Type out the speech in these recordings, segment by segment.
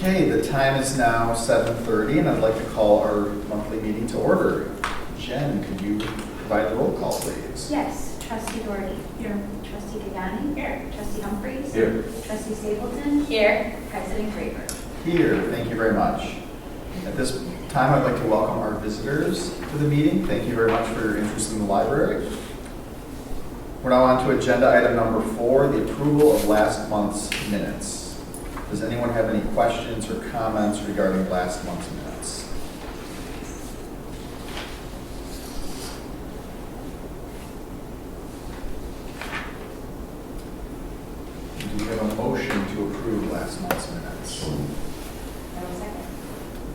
Okay, the time is now 7:30, and I'd like to call our monthly meeting to order. Jen, could you provide the roll call, please? Yes. Trustee Doherty. Here. Trustee Degani. Here. Trustee Humphries. Here. Trustee Stapleton. Here. President Graver. Here, thank you very much. At this time, I'd like to welcome our visitors to the meeting. Thank you very much for your interest in the library. We're now on to agenda item number 4, the approval of last month's minutes. Does anyone have any questions or comments regarding last month's minutes? Do we have a motion to approve last month's minutes?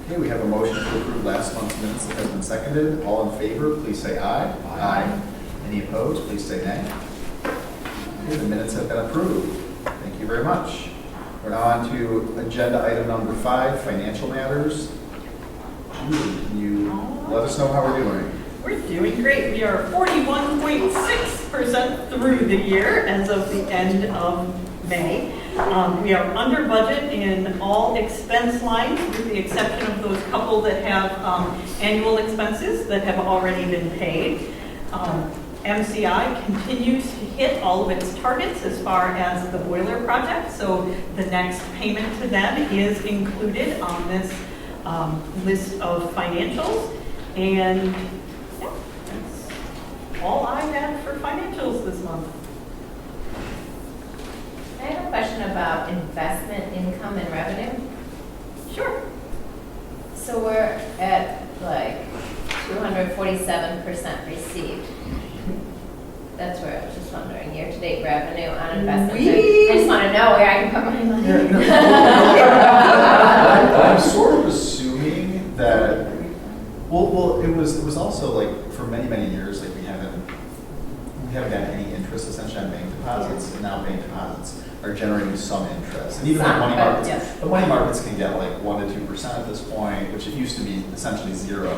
Okay, we have a motion to approve last month's minutes that has been seconded. All in favor, please say aye. Aye. Any opposed, please say nay. Okay, the minutes have been approved. Thank you very much. We're now on to agenda item number 5, financial matters. Julie, can you let us know how we're doing? We're doing great. We are 41.6% through the year as of the end of May. We are under budget in all expense lines with the exception of those couple that have annual expenses that have already been paid. MCI continues to hit all of its targets as far as the boiler project, so the next payment to them is included on this list of financials. And yeah, that's all I had for financials this month. I have a question about investment income and revenue. Sure. So we're at like 247% received. That's where I was just wondering, year-to-date revenue on investments. I just want to know where I can put my money. I'm sort of assuming that, well, it was also like for many years, like we haven't gotten any interest essentially on bank deposits, and now bank deposits are generating some interest. And even like money markets, yes. but money markets can get like 1 to 2% at this point, which it used to be essentially 0.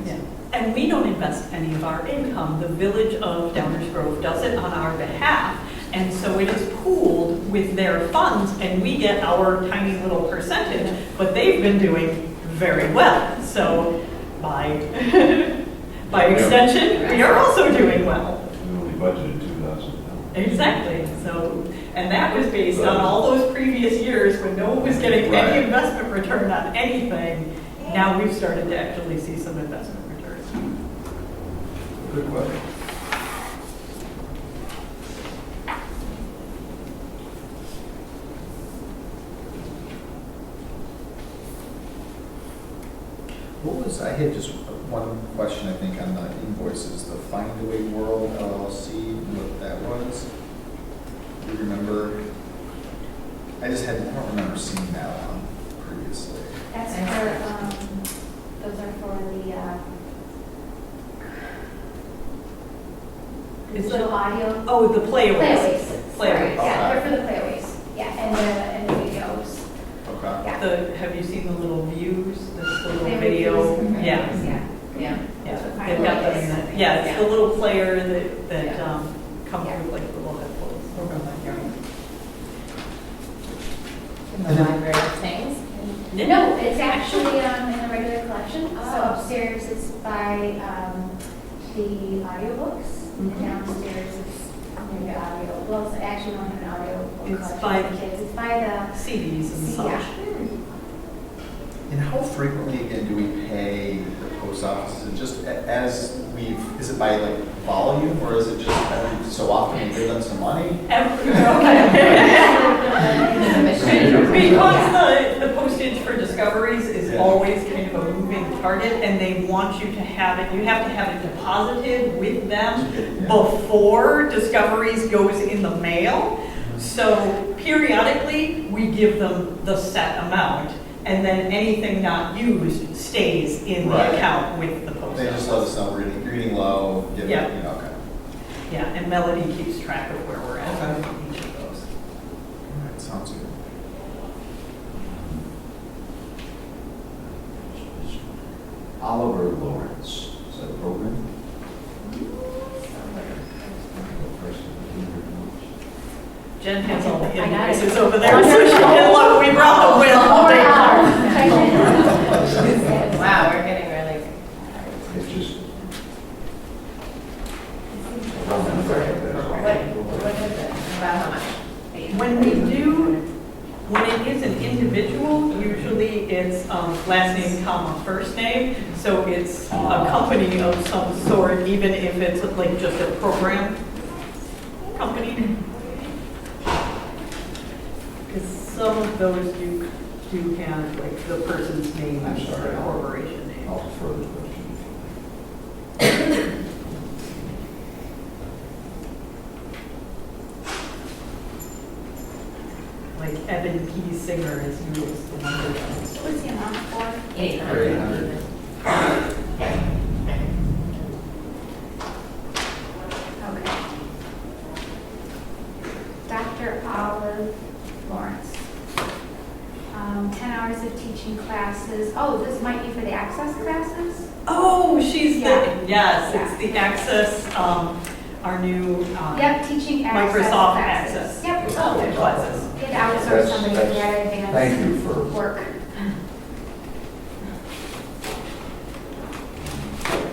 Yeah. And we don't invest any of our income. The Village of Downers Grove does it on our behalf. And so it is pooled with their funds and we get our tiny little percentage, but they've been doing very well. So by extension, we are also doing well. We only budgeted $2,000. Exactly. So, and that was based on all those previous years when no one was getting Right. any investment return on anything. Now we've started to actually see some investment returns. Good question. I had just one question, I think, on the invoices, the Findaway World LLC, what that was. Do you remember? I don't remember seeing that one previously. That's for, those are for the digital audio. Oh, the playaways. Sorry, yeah, Okay. they're for the playaways. Yeah, and the videos. Okay. Yeah. Have you seen the little views, this little Playaways video? and Yeah. videos, Yeah. Yeah. Yeah, That's what they've got them. Findaway is. Yeah, it's Yeah. the little player that Yeah. comes Yeah. with like little headphones. In the library of things. No, it's actually in the regular collection. So upstairs it's by the audiobooks. Mhm. Downstairs it's near the audio. Well, it's actually not an audio book It's collection by- for kids. It's by the CDs and such. yeah. And how frequently, again, do we pay the post office? Is it just is it by like volume, or is it just every so often we give them some money? Because the postage for Discoveries is Yeah. always kind of a moving target, and they want you to have it, you have to have it deposited with them Yeah. before Discoveries goes in the mail. So periodically, we give them the set amount, and then anything not used stays in the Right. account with the post They just let office. us know we're reading low, give it, Yeah. okay. Yeah, and Melody keeps track of where we're at Okay. with each of those. All right, sounds good. Oliver Lawrence, is that a program? Jen has all the I got it. invoices over there, so she can look. We brought the will. individual, usually it's last name, comma, first name. So it's a company of some sort, even if it's like just a program company. Because some of those do have like the person's name I'm and sorry. the corporation name. I'll defer the question. Like Evan P. Singer is usually the one who does. What's the amount for? 800. Okay. Dr. Olive Lawrence. 10 hours of teaching classes. Oh, this might be for the access classes? Oh, she's Yeah. the, yes, Yeah. it's the Access, our new Yep, teaching access Microsoft classes. Access. Yep. Classes. You had to outsource somebody if they had advanced Thank you for, work.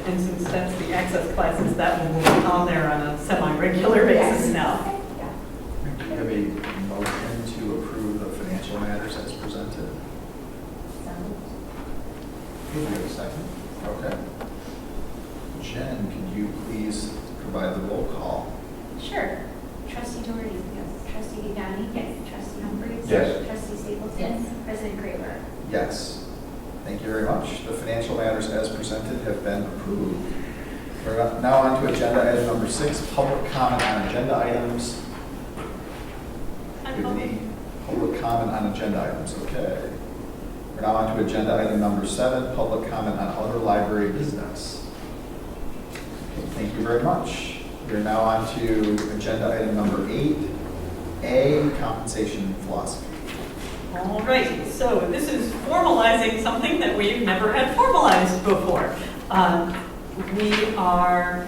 And since that's the Access classes, that one will be on there on a semi-regular basis now. Okay, yeah. Do you have a motion to approve the financial matters as presented? Do you have a second? Okay. Jen, could you please provide the roll call? Sure. Trustee Doherty? Yes. Trustee Gagnon? Yes. Trustee Humphries? Yes. Trustee Stapleton? Yes. President Graber? Yes. Thank you very much. The financial matters as presented have been approved. We're now on to agenda item number 6, public comment on agenda items. Do you have any public comment on agenda items? Okay. We're now on to agenda item number 7, public comment on other library business. Thank you very much. We're now on to agenda item number 8A, compensation philosophy. All right, so this is formalizing something that we've never had formalized before. We are,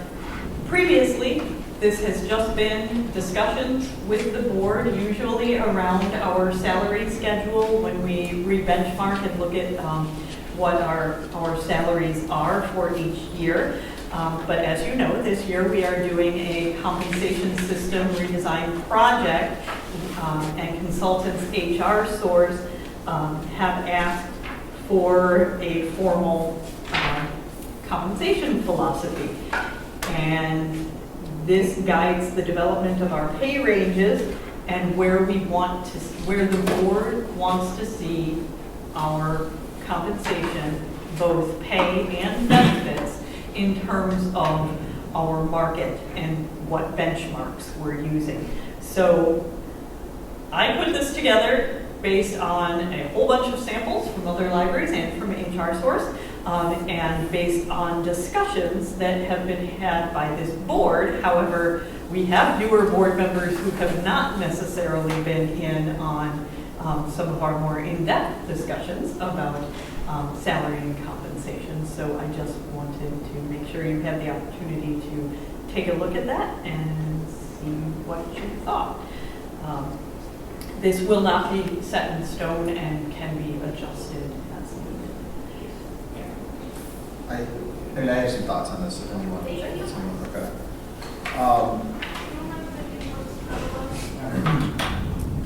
previously, this has just been discussions with the board, usually around our salary schedule when we re-benchmark and look at what our salaries are for each year. But as you know, this year we are doing a compensation system redesign project, and consultants HR source have asked for a formal compensation philosophy. And this guides the development of our pay ranges and where the board wants to see our compensation, both pay and benefits, in terms of our market and what benchmarks we're using. So I put this together based on a whole bunch of samples from other libraries and from HR Source, and based on discussions that have been had by this board. However, we have newer board members who have not necessarily been in on some of our more in-depth discussions about salary and compensation. So I just wanted to make sure you had the opportunity to take a look at that and see what you thought. This will not be set in stone and can be adjusted as needed. I mean, I have some thoughts on this if anyone. Okay.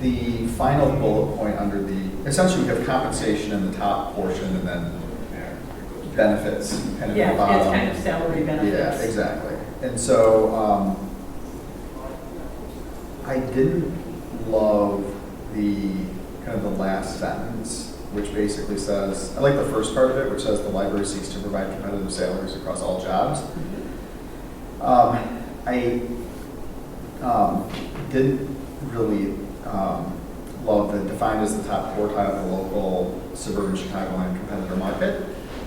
The final bullet point under essentially we have compensation in the top portion and then benefits kind of Yeah, at the bottom. it's kind of salary benefits. Yeah, exactly. And so I didn't love the kind of the last sentence, which basically says, I like the first part of it, which says the library seeks to provide competitive salaries across all jobs. I didn't really love the defined as the top quartile of the local suburban Chicagoland competitor market.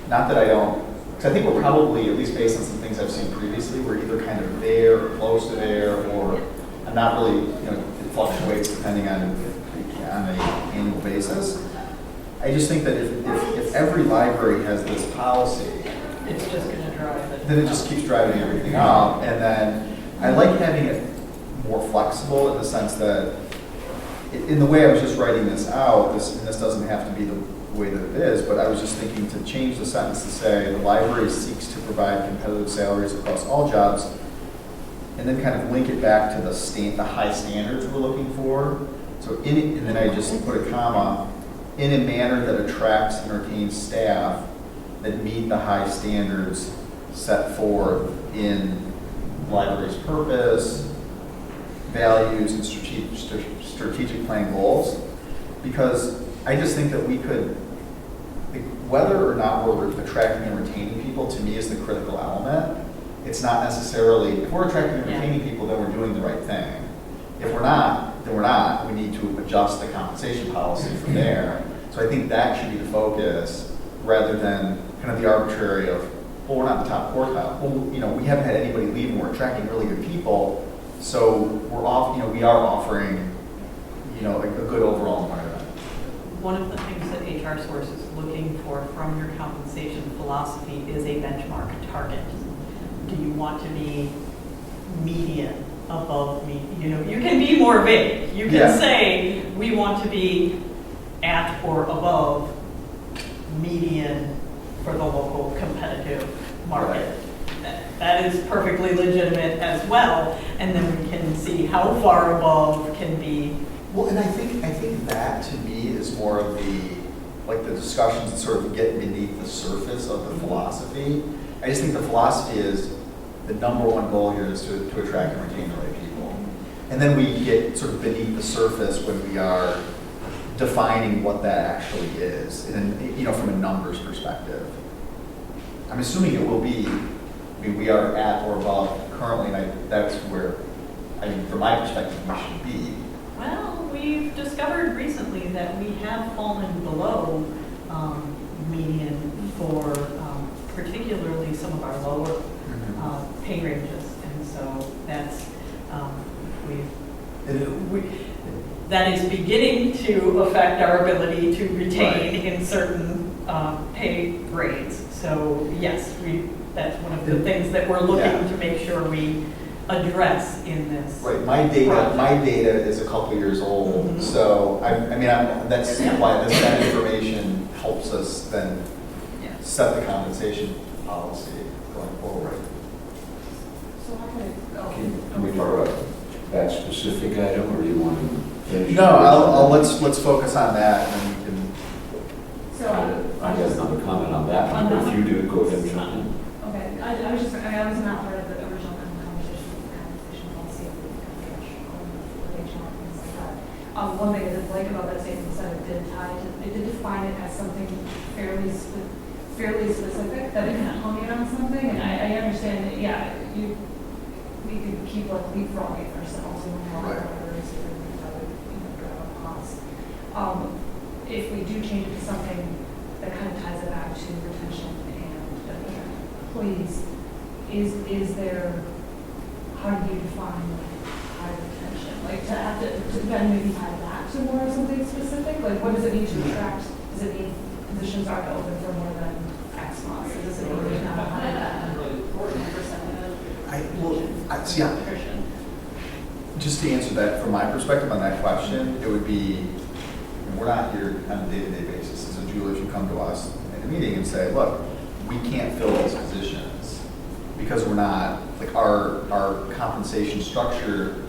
Not that I don't, because I think we're probably, at least based on some things I've seen previously, we're either kind of there or close to there, or I'm not really, it fluctuates depending on an annual basis. I just think that if every library has this policy, It's just going to drive it. then it just keeps driving everything up. And then I like having it more flexible in the sense that, in the way I was just writing this out, and this doesn't have to be the way that it is, but I was just thinking to change the sentence to say, the library seeks to provide competitive salaries across all jobs, and then kind of link it back to the high standards we're looking for. So and then I just put a comma, in a manner that attracts and retains staff that meet the high standards set forth in the library's purpose, values, and strategic plan goals. Because I just think that we could, like, whether or not we're attracting and retaining people, to me is the critical element. It's not necessarily, if we're attracting and retaining people, then we're doing the right thing. If we're not, then we're not. We need to adjust the compensation policy from there. So I think that should be the focus, rather than kind of the arbitrary of, well, we're not the top quartile. Well, you know, we haven't had anybody leave and we're attracting really good people. So we're off, you know, we are offering, you know, a good overall environment. One of the things that HR Source is looking for from your compensation philosophy is a benchmark target. Do you want to be median, above median? You know, you can be more vague. You can say, we want to be at or above median for the local competitive market. That is perfectly legitimate as well, and then we can see how far above can be. Well, and I think that to me is more of the discussions that sort of get beneath the surface of the philosophy. I just think the philosophy is the number one goal here is to attract and retain the right people. And then we get sort of beneath the surface when we are defining what that actually is, and, you know, from a numbers perspective. I'm assuming it will be, I mean, we are at or above currently, and that's where, I mean, from my perspective, we should be. Well, we've discovered recently that we have fallen below median for particularly some of our lower pay ranges, and so that's that is beginning to affect our ability to retain in certain pay grades. So yes, that's one of the things that we're looking to make sure we address in this. Right. My data is a couple years old, so that's why that information helps us then set the compensation policy going forward. So how can I? Can we talk about that specific item, or do you want to finish? No, let's focus on that, and then we can. So I have another comment on that. If you do, go ahead, John. okay, I was not part of the original conversation with the compensation policy of the HR and things like that. One thing I did like about that statement is that it did define it as something fairly specific, that it can hone in on something, and I understand that, we could keep leapfrogging ourselves and how Right. that would, drive up costs. If we do change it to something that kind of ties it back to retention and employees, is there, how do you define high retention? Like to have to then maybe tie that to more of something specific? Like what does it mean to attract? Does it mean positions aren't open for more than X months? Or does it mean there's not 100% attrition? Just to answer that from my perspective on that question, it would be, we're not here on a day-to-day basis. So Julie, if you come to us in a meeting and say, look, we can't fill these positions because we're not, like our compensation structure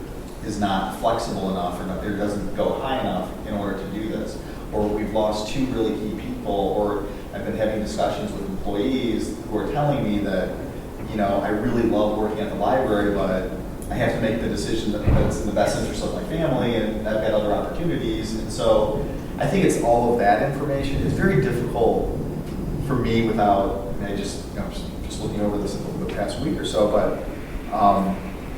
is not flexible enough, or it doesn't go high enough in order to do this. Or we've lost two really key people, or I've been having discussions with employees who are telling me that, I really love working at the library, but I have to make the decision that's in the best interest of my family, and I've got other opportunities. And so I think it's all of that information. It's very difficult for me without, I just looking over this over the past week or so, but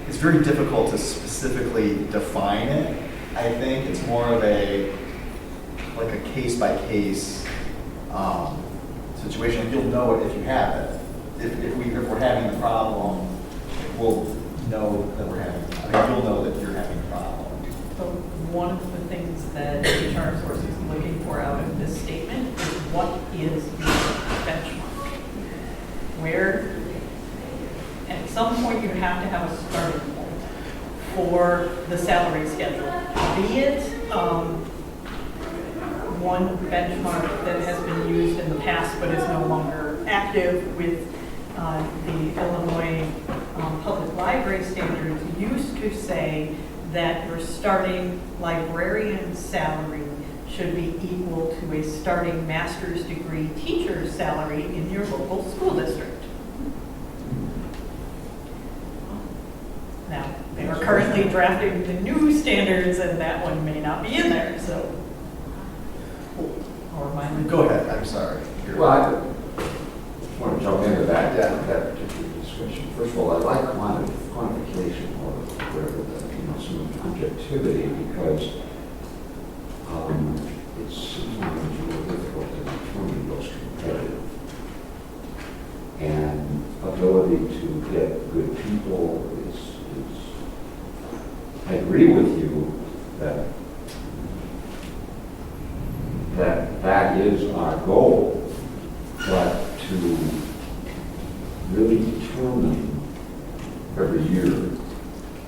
it's very difficult to specifically define it. I think it's more of a case-by-case situation. You'll know it if you have it. If we're having the problem, we'll know that we're having. You'll know that you're having a problem. So one of the things that HR Source is looking for out of this statement is what is your benchmark? Where, at some point, you have to have a starting point for the salary schedule. Be it one benchmark that has been used in the past but is no longer active with the Illinois Public Library Standards used to say that your starting librarian salary should be equal to a starting master's degree teacher's salary in your local school district. Now, they are currently drafting the new standards, and that one may not be in there, so. Or mine. Go ahead, I'm sorry. Well, I want to jump into that particular discussion. First of all, I like quantification or whatever, some objectivity, because it's sometimes more difficult to determine what's competitive. And ability to get good people is I agree with you that that is our goal, but to really determine every year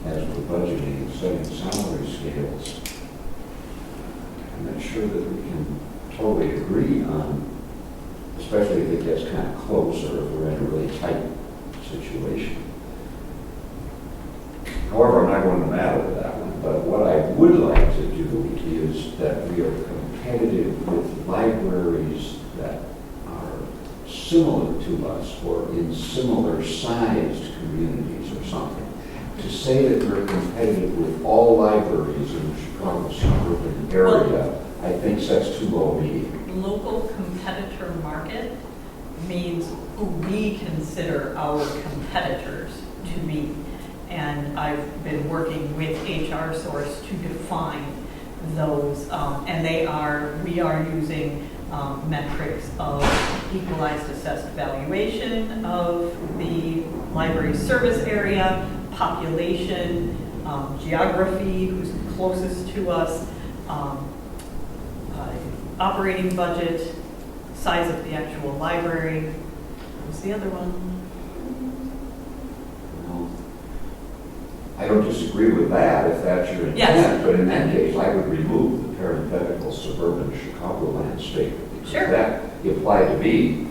as we're budgeting and setting salary scales, I'm not sure that we can totally agree on, especially if it gets kind of close or if we're in a really tight situation. However, I'm not going to matter with that one, but what I would like to do is that we are competitive with libraries that are similar to us or in similar sized communities or something. To say that we're competitive with all libraries in the Chicago suburban area, I think sets too low a median. Local competitor market means who we consider our competitors to be. And I've been working with HR Source to define those, and we are using metrics of equalized assessed valuation of the library service area, population, geography, who's closest to us, operating budget, size of the actual library. What's the other one? I don't disagree with that if that's your intent, Yes. but in that case, I would remove the parenthetical suburban Chicagoland statement. Because Sure. that implied to me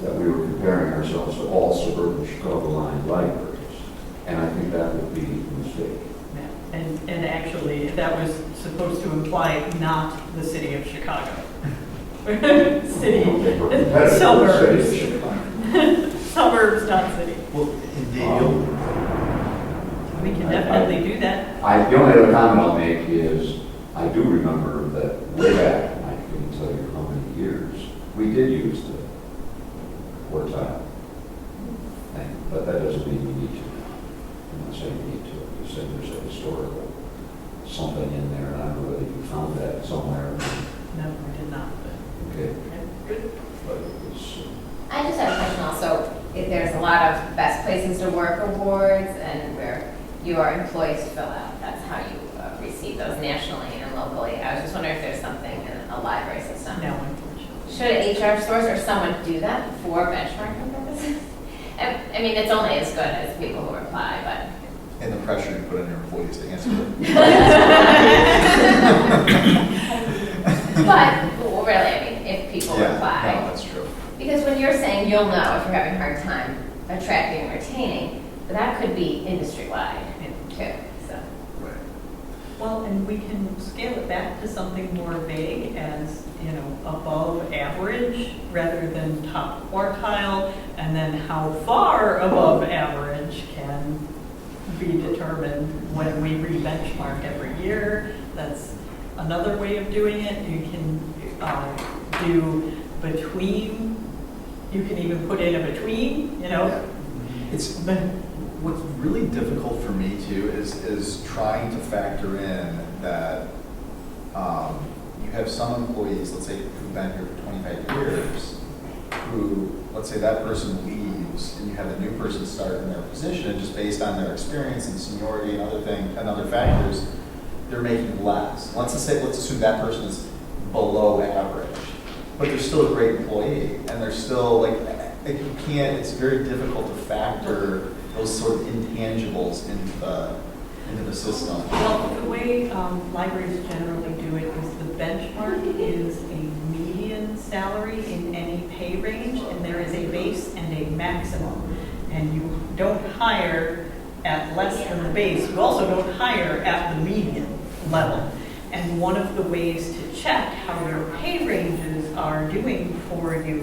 that we were comparing ourselves to all suburban Chicagoland libraries. And I think that would be a mistake. Yeah. And actually, that was supposed to imply not the city of Chicago. I don't think we're competitive with the city of Suburbs. Chicago. Suburbs, not city. Well, indeed, We can definitely do that. The only other comment I'll make is, I do remember that way back, and I couldn't tell you how many years, we did use the quartile thing, but that doesn't mean we need to now. I'm not saying we need to, I'm just saying there's a historical something in there, and I don't know whether you found that somewhere. No, we did not, but, Okay, okay, good. but it was, I just have a question also, if there's a lot of best places to work awards and where your employees fill out, that's how you receive those nationally and locally. I was just wondering if there's something in a library system. No, unfortunately. Should an HR Source or someone do that for benchmarking purposes? I mean, it's only as good as people who apply, but. and the pressure you put on your employees to answer it. But, well, really, I mean, if people Yeah, apply. no, that's true. Because when you're saying you'll know if you're having a hard time attracting and retaining, that could be industry-wide too, so. Right. Well, and we can scale it back to something more vague as, above average rather than top quartile, and then how far above average can be determined when we re-benchmark every year. That's another way of doing it. You can do between, you can even put in a between, Yeah. It's what's really difficult for me too is trying to factor in that you have some employees, let's say, who've been here for 25 years, who, let's say that person leaves and you have a new person start in their position, and just based on their experience and seniority and other factors, they're making less. Let's assume that person is below average, but they're still a great employee, and they're still it's very difficult to factor those sort of intangibles into the system. well, the way libraries generally do it is the benchmark is a median salary in any pay range, and there is a base and a maximum. And you don't hire at less than the base. You also don't hire at the median level. And one of the ways to check how your pay ranges are doing for you,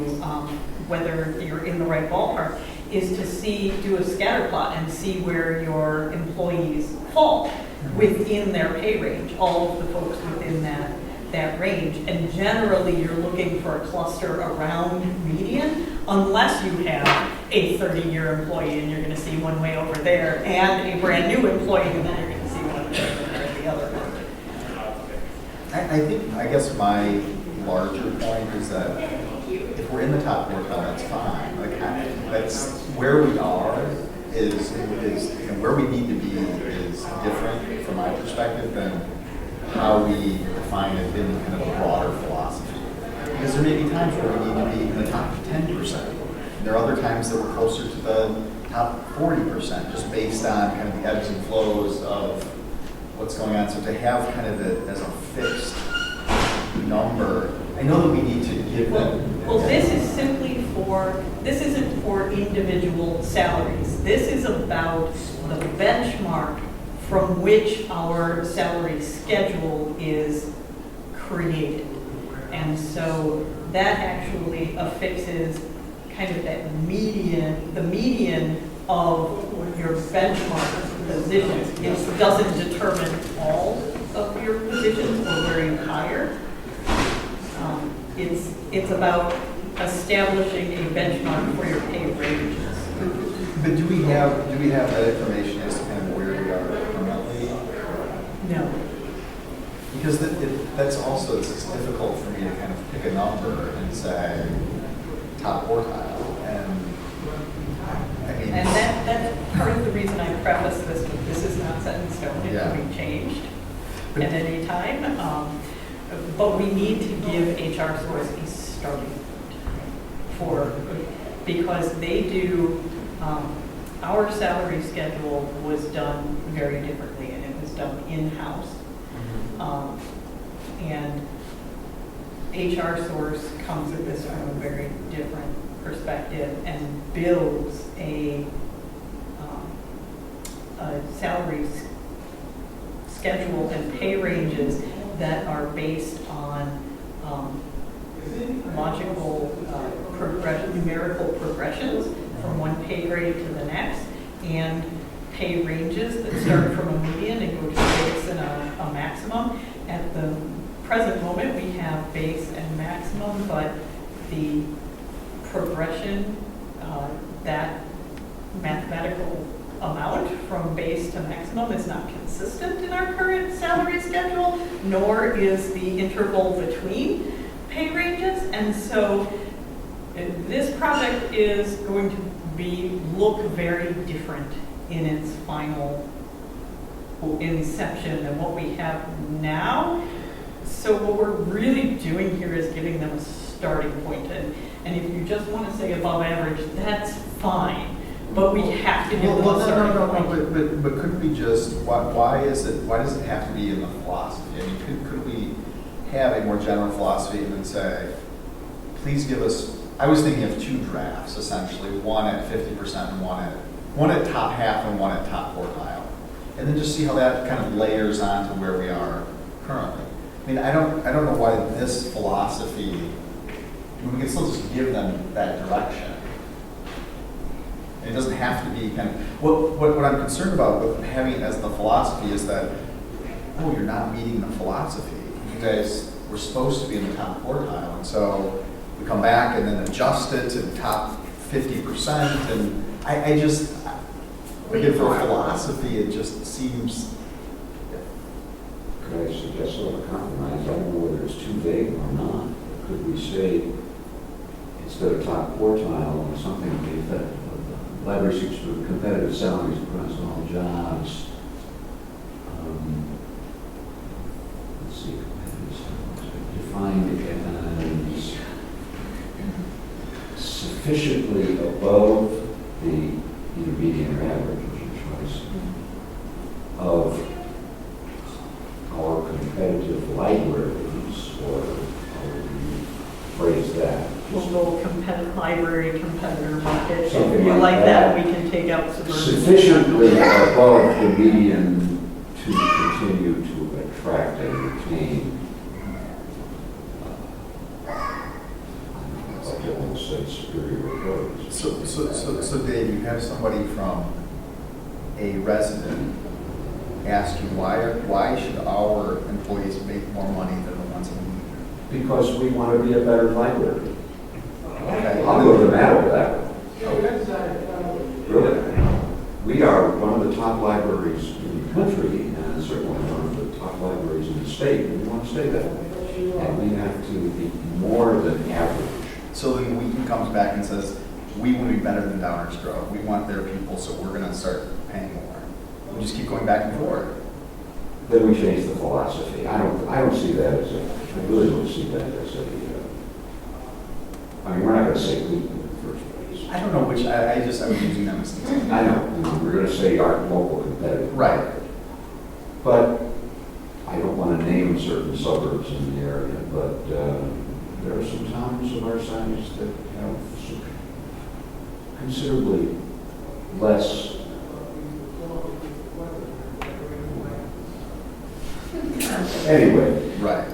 whether you're in the right ballpark, is to do a scatter plot and see where your employees fall within their pay range, all of the folks within that range. And generally, you're looking for a cluster around median, unless you have a 30-year employee and you're going to see one way over there, and a brand new employee, and then you're going to see one way over there at the other one. I guess my larger point is that if we're in the top quartile, that's fine. Like, that's where we are is you know, where we need to be is different from my perspective than how we define it in kind of a broader philosophy. Because there may be times where we need to be in the top 10%. And there are other times that we're closer to the top 40%, just based on kind of the ebbs and flows of what's going on. So to have kind of it as a fixed number, I know that we need to give them. Well, this isn't for individual salaries. This is about the benchmark from which our salary schedule is created. And so that actually affixes kind of that median, the median of your benchmark positions. It doesn't determine all of your positions or where you hire. It's about establishing a benchmark for your pay ranges. But do we have that information as to kind of where we are currently? No. Because that's also, it's difficult for me to kind of pick a number and say top quartile. And I mean, And that's part of the reason I preface this with this is not set in stone. It can be changed at any time. But we need to give HR Source a starting point because they do, our salary schedule was done very differently, and it was done in-house. And HR Source comes at this from a very different perspective and builds a salary schedule and pay ranges that are based on logical numerical progressions from one pay grade to the next, and pay ranges that start from a median and go to base and a maximum. At the present moment, we have base and maximum, but the progression, that mathematical amount from base to maximum is not consistent in our current salary schedule, nor is the interval between pay ranges. And so this project is going to look very different in its final inception than what we have now. So what we're really doing here is giving them a starting point. And if you just want to say above average, that's fine. But we have to give them a starting point. But couldn't we just, why does it have to be in the philosophy? I mean, could we have a more general philosophy and then say, please give us, I was thinking of two drafts, essentially, one at 50% and one at top half and one at top quartile. And then just see how that kind of layers on to where we are currently. I mean, I don't know why this philosophy, we can still just give them that direction. It doesn't have to be kind of, what I'm concerned about with having it as the philosophy is that, oh, you're not meeting the philosophy. You guys were supposed to be in the top quartile, and so we come back and then adjust it to top 50%, and I just, again, for a philosophy, it just seems. Could I suggest sort of a compromise? I don't know whether it's too vague or not. Could we say, instead of top quartile or something to the effect of library seeks for competitive salaries across all jobs? Let's see, defined as sufficiently above the either median or average, choice, of our competitive libraries, or how would you phrase that? We'll go library competitor market. Something If you like like that, that. we can take out suburban. Sufficiently above the median to continue to attract and retain say superior employees. So Dave, you have somebody from a resident ask you, why should our employees make more money than the ones in the Because we want to be a better library. Okay. I'll go to the mat with that one. Okay. Really. We are one of the top libraries in the country, and certainly one of the top libraries in the state, and we want to stay that way. And we have to be more than average. So then Wheaton comes back and says, we want to be better than Downers Grove. We want their people, so we're going to start paying more. We just keep going back and forth. Then we change the philosophy. I don't see that as I really don't see that as I mean, we're not going to say Wheaton in the first place. I don't know which, I was using them as an example. I know, we're going to say our local competitive. Right. But I don't want to name certain suburbs in the area, but there are some towns of our size that have considerably less. Anyway, Right.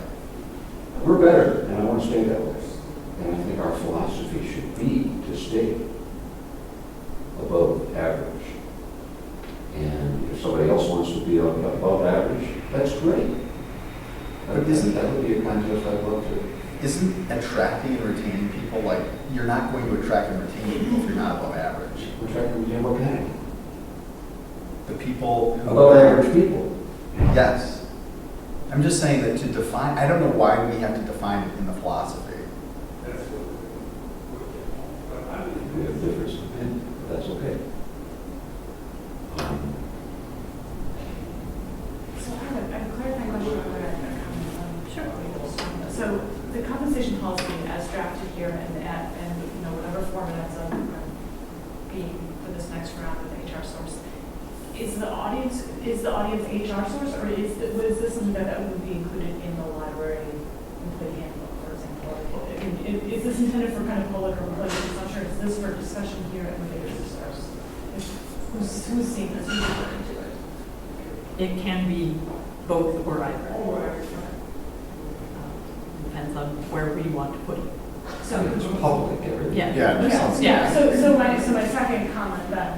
we're better, and I want to stay that way. And I think our philosophy should be to stay above average. And if somebody else wants to be above average, that's great. But isn't- that would be a contest I'd love to. Isn't attracting and retaining people, like, you're not going to attract and retain people if you're not above average? We're trying to what kind? The people who Above average people. Yes. I'm just saying that to define, I don't know why we have to define it in the philosophy. We have difference of opinion, but that's okay. So I have a clarifying question on what I comment. Sure. So the compensation policy as drafted here and you know, whatever form it ends up being for this next round with HR source, is the audience HR source, or is this something that would be included in the library employee handbook, for example? Is this intended for kind of public or employee consumption? Is this for discussion here at the source? Who's seeing this? Who's referring to it? It can be both or either. Depends on where we want to put it. So It's public, everything. Yeah. Yeah, that sounds Yeah. So my second comment then,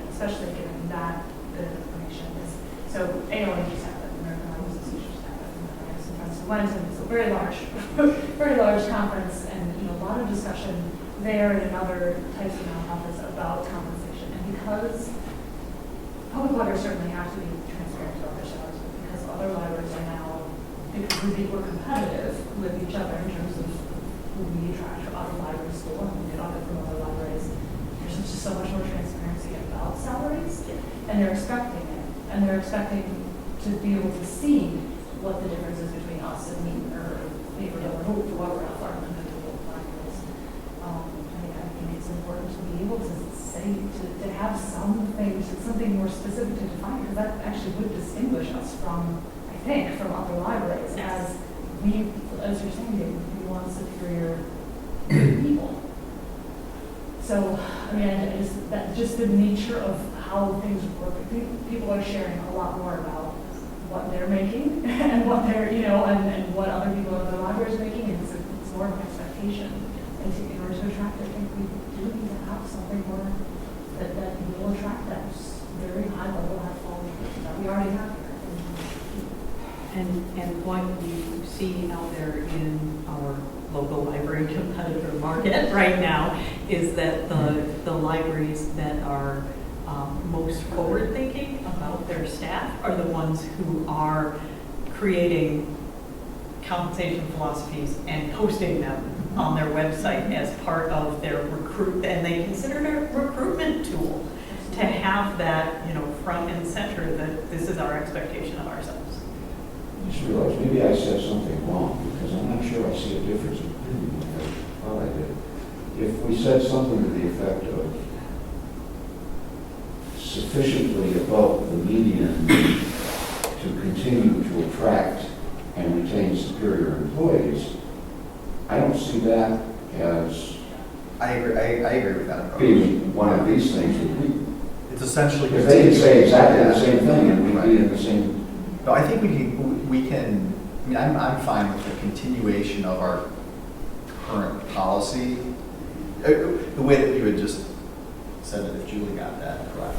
especially given that bit of information is, so AOA just happened, American Libraries Association just happened, and I have some friends who went, and it's a very large conference, and a lot of discussion there and in other types of nonprofits about compensation. And because public libraries certainly have to be transparent about their salaries, but because other libraries are now, because we think we're competitive with each other in terms of who we attract from other libraries, school, and we get other from other libraries, there's just so much more transparency about salaries, and they're expecting it, and they're expecting to be able to see what the difference is between us and Wheaton or Beaver Hill or whoever else are individual libraries. I think it's important to be able to say, to have something more specific to define, because that actually would distinguish us from, I think, from other libraries, as you're saying, Dave, we want superior people. So, just the nature of how things work. People are sharing a lot more about what they're making and what they're, and what other people in the library is making, and it's more of an expectation. And in order to attract, I think we do need to have something more that will attract that very high level, high quality person that we already have here. And what you see out there in our local library competitor market right now is that the libraries that are most forward-thinking about their staff are the ones who are creating compensation philosophies and posting them on their website as part of their and they consider it a recruitment tool to have that, front and center, that this is our expectation of ourselves. I just realized maybe I said something wrong, because I'm not sure I see a difference in opinion. I thought I did. If we said something to the effect of sufficiently above the median to continue to attract and retain superior employees, I don't see that as I agree with that approach. being one of these things that we, It's essentially. because they can say exactly the same thing and we'd be in the same. No, I think we can, I'm fine with the continuation of our current policy, the way that you had just said it, if Julie got that correct.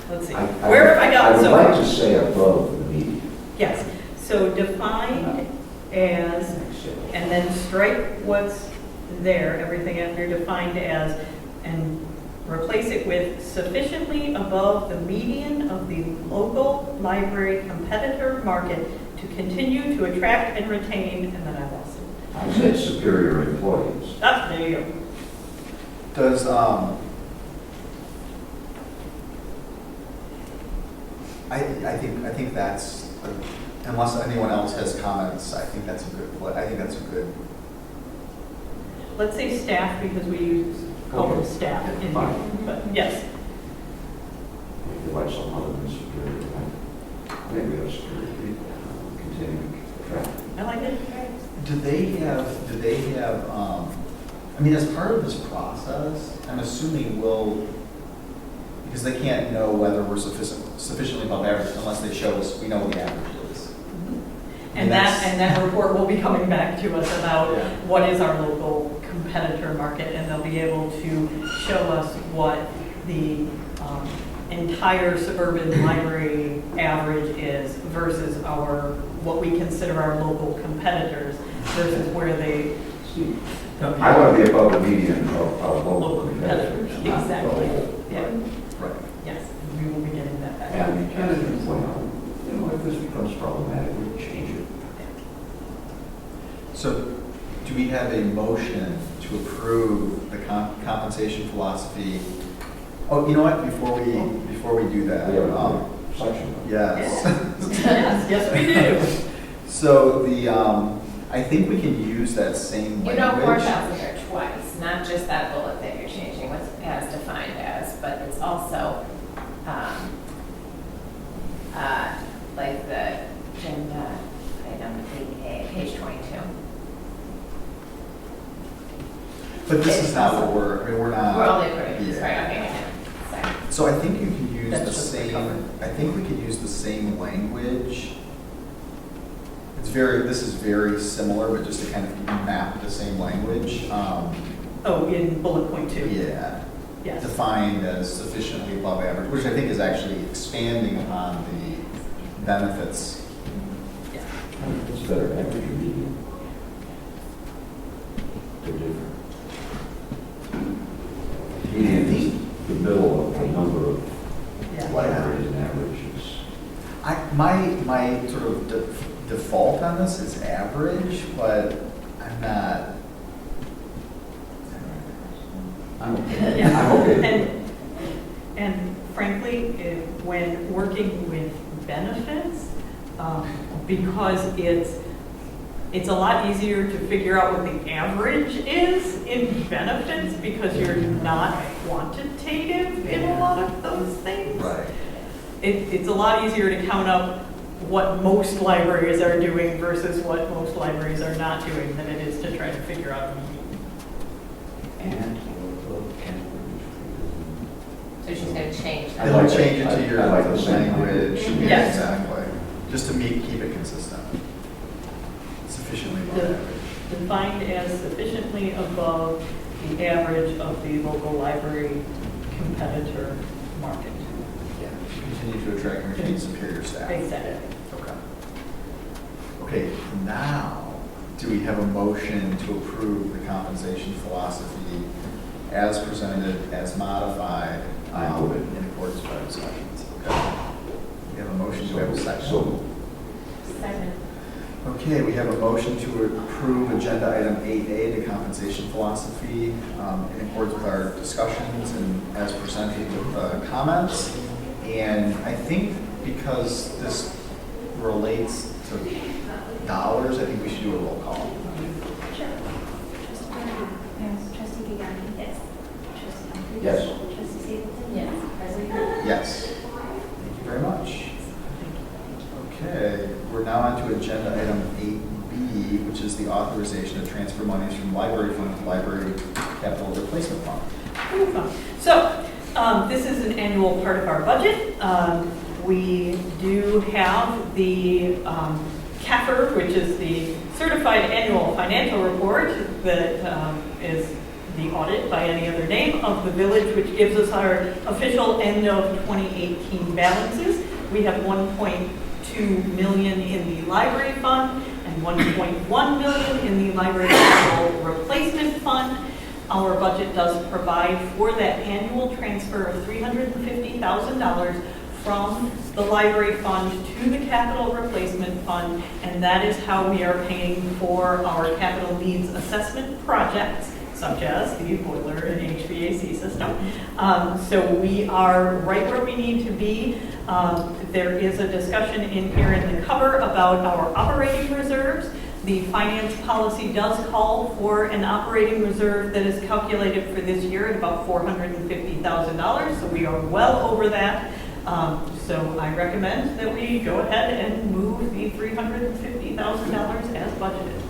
Let's see, where have I got, I would so, like to say above the median. yes, so defined as, and then strike what's there, everything after defined as, and replace it with sufficiently above the median of the local library competitor market to continue to attract and retain, and then I lost it. I said superior employees. Ah, there you go. Does, I think that's, unless anyone else has comments, I think that's a good, I think that's a good, Let's say staff, because we use call them Okay. staff in here, Fine. but yes. Maybe like some other than superior, right? Maybe we have superior people, continuing to attract. I like it. do they have, I mean, as part of this process, I'm assuming because they can't know whether we're sufficiently above average unless they show us, we know what the average is. And that report will be coming back to us about Yeah. what is our local competitor market, and they'll be able to show us what the entire suburban library average is versus what we consider our local competitors versus where they. I want to be above the median of local Local competitors. competitors, not the exactly. whole. Yeah, Right. yes, we will be getting that back. And candidates point out, if this becomes problematic, we can change it. So do we have a motion to approve the compensation philosophy? Oh, you know what, before we do that, We have a section. yes. Yes, we do. So I think we can use that same You language. know, 4,000 there twice, not just that bullet that you're changing, what's as defined as, but it's also, like the agenda item 8A, page 22. But this is not what we're not. We're only approving this, yeah. right, okay, okay, sorry. So I think you can use That's the just the same, cover. I think we could use the same language. This is very similar, but just to kind of map the same language. Oh, in bullet point 2. Yeah. Yes. Defined as sufficiently above average, which I think is actually expanding upon the benefits. Yeah. It's better, average or median. They're different. Median is the middle of a number of Yeah. libraries and averages. My sort of default on this is average, but I'm not. I'm okay. Yeah. I'm okay. And frankly, when working with benefits, because it's a lot easier to figure out what the average is in benefits because you're not quantitative in a lot of those things. Right. It's a lot easier to count up what most libraries are doing versus what most libraries are not doing than it is to try to figure out a median. And So she's gonna change I that. like change it to your I like the same language. language. Yes. Exactly. Just to keep it consistent. Sufficiently above The- average. Defined as sufficiently above the average of the local library competitor market. Yeah. Continue to attract and retain superior staff. Exactly. Okay. Okay, now, do we have a motion to approve the compensation philosophy as presented, as modified? I move it. In accordance with our discussions. Okay. We have a motion, do we have a second? So, Second. Okay, we have a motion to approve agenda item 8A, the compensation philosophy, in accordance with our discussions and as presented with comments. And I think because this relates to dollars, I think we should do a roll call. Sure. Trustee Bernard? Yes. Trustee Gagnon? Yes. Trustee Humphries? Yes. Trustee Stapleton? Yes. President? Yes. Thank you very much. Okay, we're now on to agenda item 8B, which is the authorization to transfer monies from library fund to library capital replacement fund. So, this is an annual part of our budget. We do have the CAFR, which is the certified annual financial report that is the audit by any other name of the village, which gives us our official end of 2018 balances. We have 1.2 million in the library fund and 1.1 million in the library capital replacement fund. Our budget does provide for that annual transfer of $350,000 from the library fund to the capital replacement fund, and that is how we are paying for our capital needs assessment projects, such as the boiler and HVAC system. So we are right where we need to be. There is a discussion in here in the cover about our operating reserves. The finance policy does call for an operating reserve that is calculated for this year at about $450,000, so we are well over that. So I recommend that we go ahead and move the $350,000 as budgeted.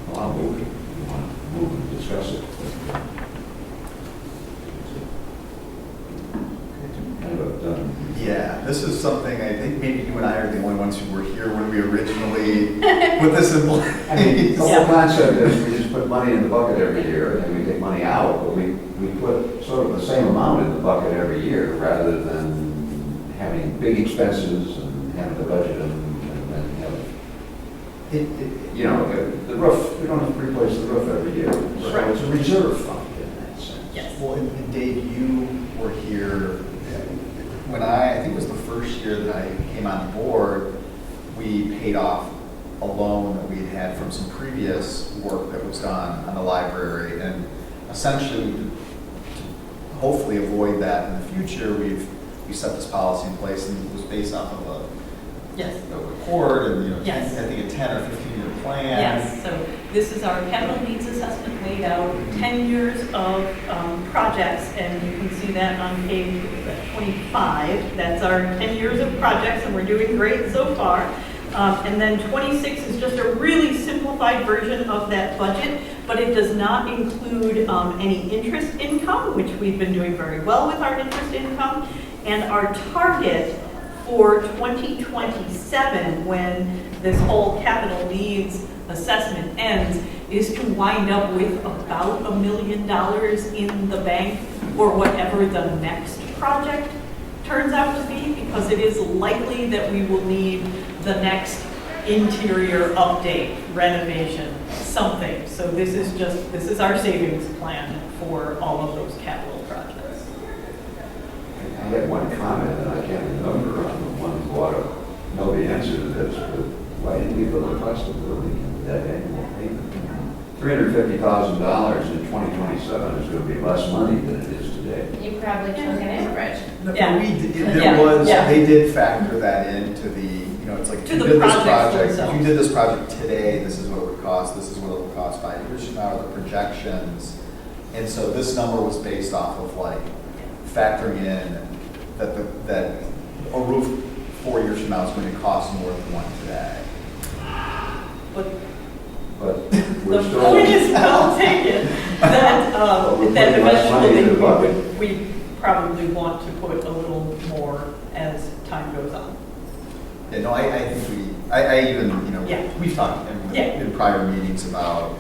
Well, I'll move it. You want to move and discuss it? Yeah, this is something I think maybe you and I are the only ones who were here when we originally put this in place. I mean, the whole concept is we just put money in the bucket every year, and we take money out, but we put sort of the same amount in the bucket every year, rather than having big expenses and having to budget them, and then have, you know, the roof, we don't have to replace the roof every year. So Right. it's a reserve fund in that sense. Yes. Well, and Dave, you were here when I think it was the first year that I came on board, we paid off a loan that we had from some previous work that was done on the library. And essentially, to hopefully avoid that in the future, we set this policy in place, and it was based off of a report and, Yes. I think a 10 or 15-year plan. Yes, so this is our capital needs assessment laid out, 10 years of projects, and you can see that on page 25. That's our 10 years of projects, and we're doing great so far. And then 26 is just a really simplified version of that budget, but it does not include any interest income, which we've been doing very well with our interest income. And our target for 2027, when this whole capital needs assessment ends, is to wind up with about $1 million in the bank for whatever the next project turns out to be, because it is likely that we will need the next interior update, renovation, something. So this is our savings plan for all of those capital projects. I had one comment, and I can't remember, on the one who ought to know the answer to this, but why didn't we build a flexibility in that annual payment? $350,000 in 2027 is going to be less money than it is today. You probably took an average. No, Yeah. we did, Yeah. they did factor that into the, it's like, To you the did this projects project, if themselves. you did this project today, this is what it would cost, this is what it would cost 5 years from now, the projections. And so this number was based off of like factoring in that a roof 4 years from now is going to cost more than one today. But But the we're still. point is well taken, that we're that putting less money in the bucket. eventually we probably want to put a little more as time goes on. Yeah, no, I think I even, Yeah. we've talked Yeah. in prior meetings about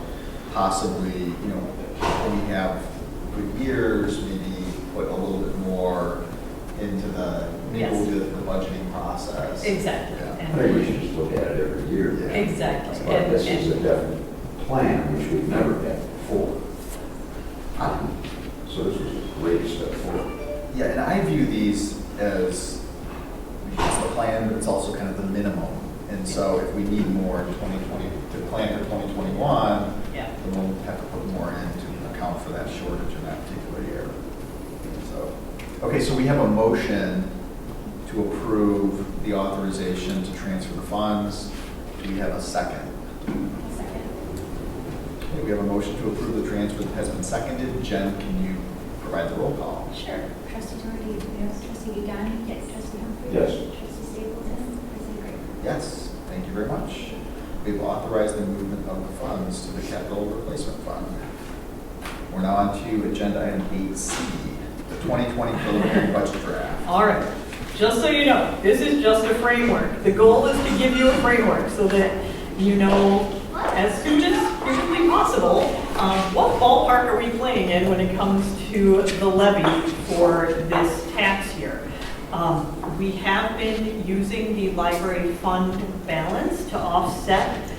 possibly, when we have good years, maybe put a little bit more into maybe we'll do the budgeting process. Exactly. Yeah. I think we should just look at it every year. Yeah. Exactly. But this is a definite plan, which we've never had before. So this was a great step forward. Yeah, and I view these as it's the plan, but it's also kind of the minimum. And so if we need more in 2020 to plan for 2021, Yeah. then we'll have to put more in to account for that shortage in that particular year. So, okay, so we have a motion to approve the authorization to transfer the funds. Do we have a second? Second. Okay, we have a motion to approve the transfer that has been seconded. Jen, can you provide the roll call? Sure. Trustee Doherty? Yes. Trustee Gagnon? Yes. Trustee Humphrey? Yes. Trustee Stapleton? President Green? Yes, thank you very much. We've authorized the movement of the funds to the capital replacement fund. We're now on to agenda item 8C, the 2020 preliminary budget draft. All right, just so you know, this is just a framework. The goal is to give you a framework so that you know, as soon as humanly possible, what ballpark are we playing in when it comes to the levy for this tax year? We have been using the library fund balance to offset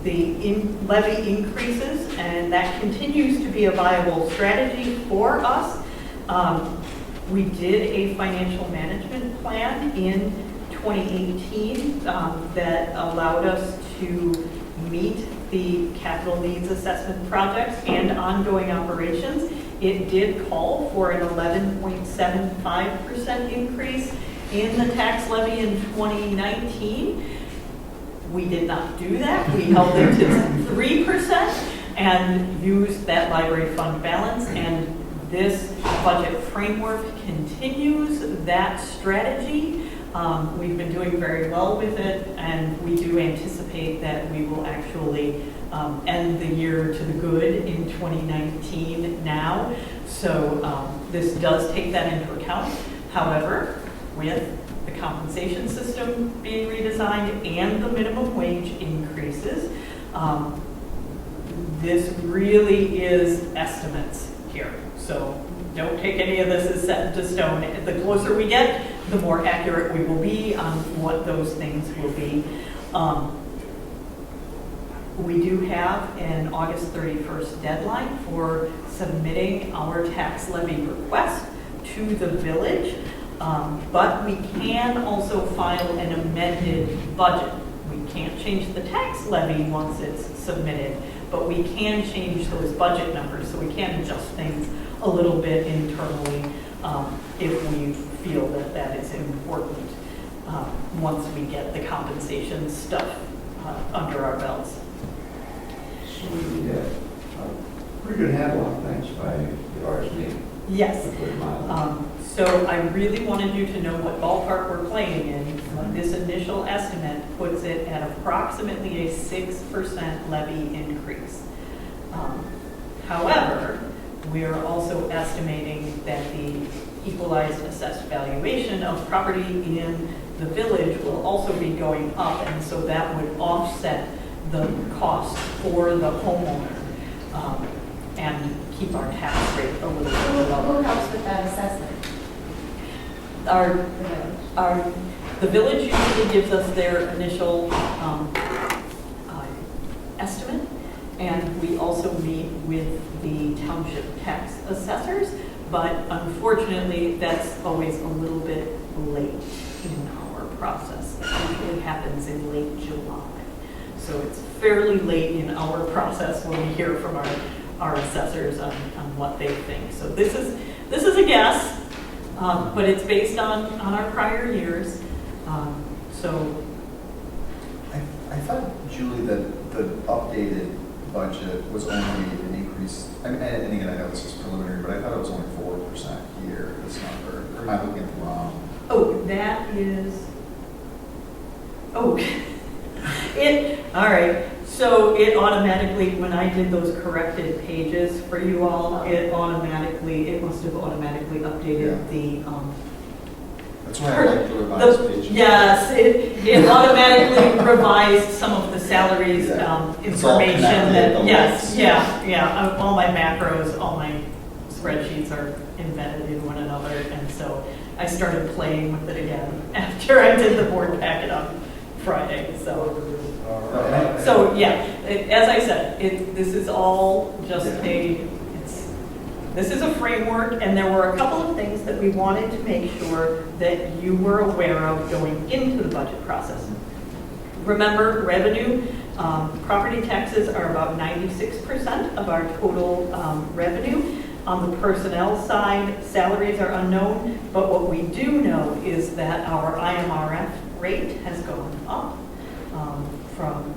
the levy increases, and that continues to be a viable strategy for us. We did a financial management plan in 2018 that allowed us to meet the capital needs assessment projects and ongoing operations. It did call for an 11.75% increase in the tax levy in 2019. We did not do that. We held it to 3% and used that library fund balance, and this budget framework continues that strategy. We've been doing very well with it, and we do anticipate that we will actually end the year to the good in 2019 now. So this does take that into account. However, with the compensation system being redesigned and the minimum wage increases, this really is estimates here. So don't take any of this as set into stone. The closer we get, the more accurate we will be on what those things will be. We do have an August 31st deadline for submitting our tax levy request to the village, but we can also file an amended budget. We can't change the tax levy once it's submitted, but we can change those budget numbers, so we can adjust things a little bit internally if we feel that that is important once we get the compensation stuff under our belts. So we had a pretty good handle on things by the RSD. Yes. To put it mildly. So I really wanted you to know what ballpark we're playing in. This initial estimate puts it at approximately a 6% levy increase. However, we are also estimating that the equalized assessed valuation of property in the village will also be going up, and so that would offset the cost for the homeowner and keep our tax rate a little bit Who lower. helps with that assessment? The village usually gives us their initial estimate, and we also meet with the township tax assessors, but unfortunately, that's always a little bit late in our process. It usually happens in late July. So it's fairly late in our process when we hear from our assessors on what they think. So this is a guess, but it's based on our prior years. So I thought, Julie, that the updated budget was only an increase, and again, I know this is preliminary, but I thought it was only 4% here, this number. Or am I looking at the wrong? that is, all right. So it automatically, when I did those corrected pages for you all, it must have automatically updated the, That's why I like the revised page. yes, it automatically revised some of the salaries It's all information connected, that, the yes, lists. yeah. All my macros, all my spreadsheets are embedded in one another, and so I started playing with it again after I did the board packet on Friday, so yeah, as I said, this is all just this is a framework, and there were a couple of things that we wanted to make sure that you were aware of going into the budget process. Remember, revenue, property taxes are about 96% of our total revenue. On the personnel side, salaries are unknown, but what we do know is that our IMRF rate has gone up from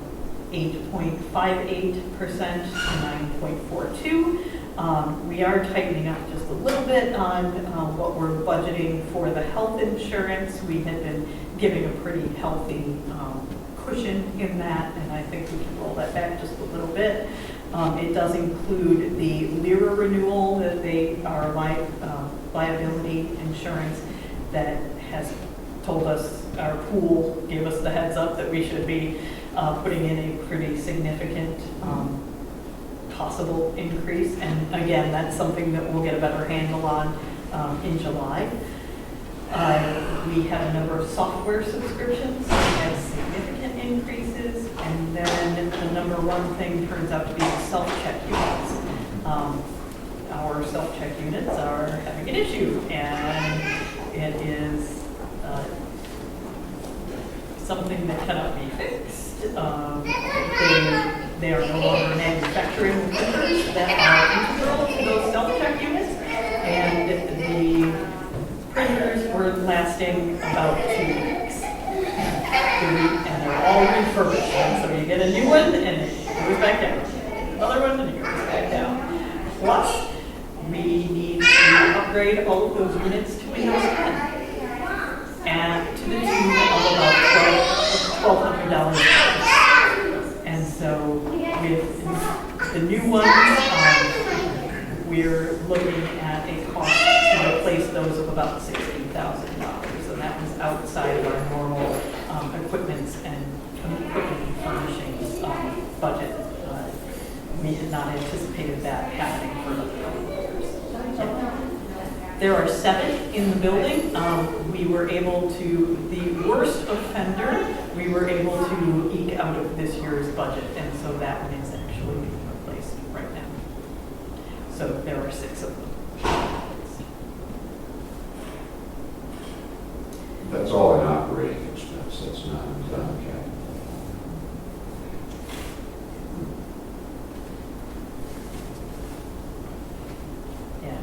8.58% to 9.42%. We are tightening up just a little bit on what we're budgeting for the health insurance. We had been giving a pretty healthy cushion in that, and I think we can roll that back just a little bit. It does include the LIRA renewal, that our liability insurance that has told us, our pool gave us the heads up that we should be putting in a pretty significant possible increase. And again, that's something that we'll get a better handle on in July. We have a number of software subscriptions that had significant increases. And then the number one thing turns out to be the self-check units. Our self-check units are having an issue, and it is something that cannot be fixed. They are no longer manufacturing printers that are integral to those self-check units, and the printers were lasting about 2 weeks. And they're all refurbished, and so you get a new one, and it goes back down. Another one, and it goes back down. Plus, we need to upgrade all of those units to Windows 10, and to the tune of about $1,200. And so with the new ones, we're looking at a cost to replace those of about $60,000. And that was outside of our normal equipment and furnishings budget. We had not anticipated that happening for another couple of years. There are 7 in the building. We were able to, the worst offender, we were able to eke out of this year's budget, and so that one is actually being replaced right now. So there are 6 of them. That's all an operating expense, that's not capital.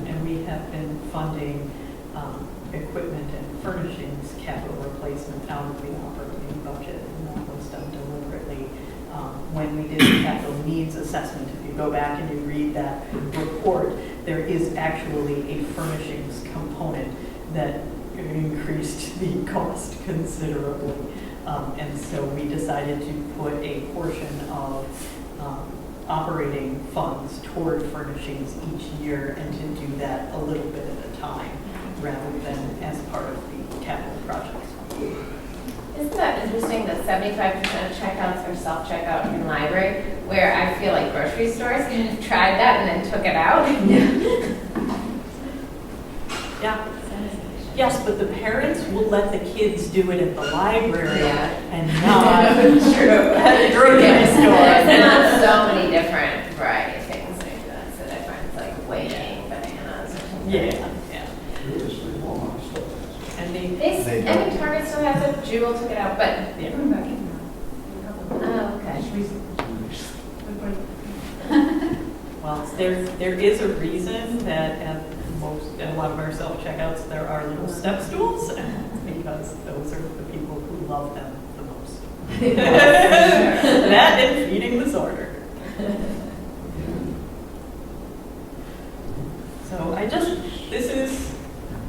And we have been funding equipment and furnishings capital replacement out of the operating budget, and that was done deliberately. When we did the capital needs assessment, if you go back and you read that report, there is actually a furnishings component that increased the cost considerably. And so we decided to put a portion of operating funds toward furnishings each year, and to do that a little bit at a time rather than as part of the capital projects. Isn't that interesting that 75% of checkouts are self-checkout in library, where I feel like grocery stores kind of tried that and then took it out? Yeah. Yes, but the parents will let the kids do it at the library and not at the grocery store. There's not so many different variety of things. Maybe that's the difference, like waiting, bananas or something. Yeah. And I think Target still has it. Jewel took it out, but yeah. Oh, okay. Well, there is a reason that at a lot of our self-checkouts, there are little step stools, because those are the people who love them the most. That and feeding disorder. So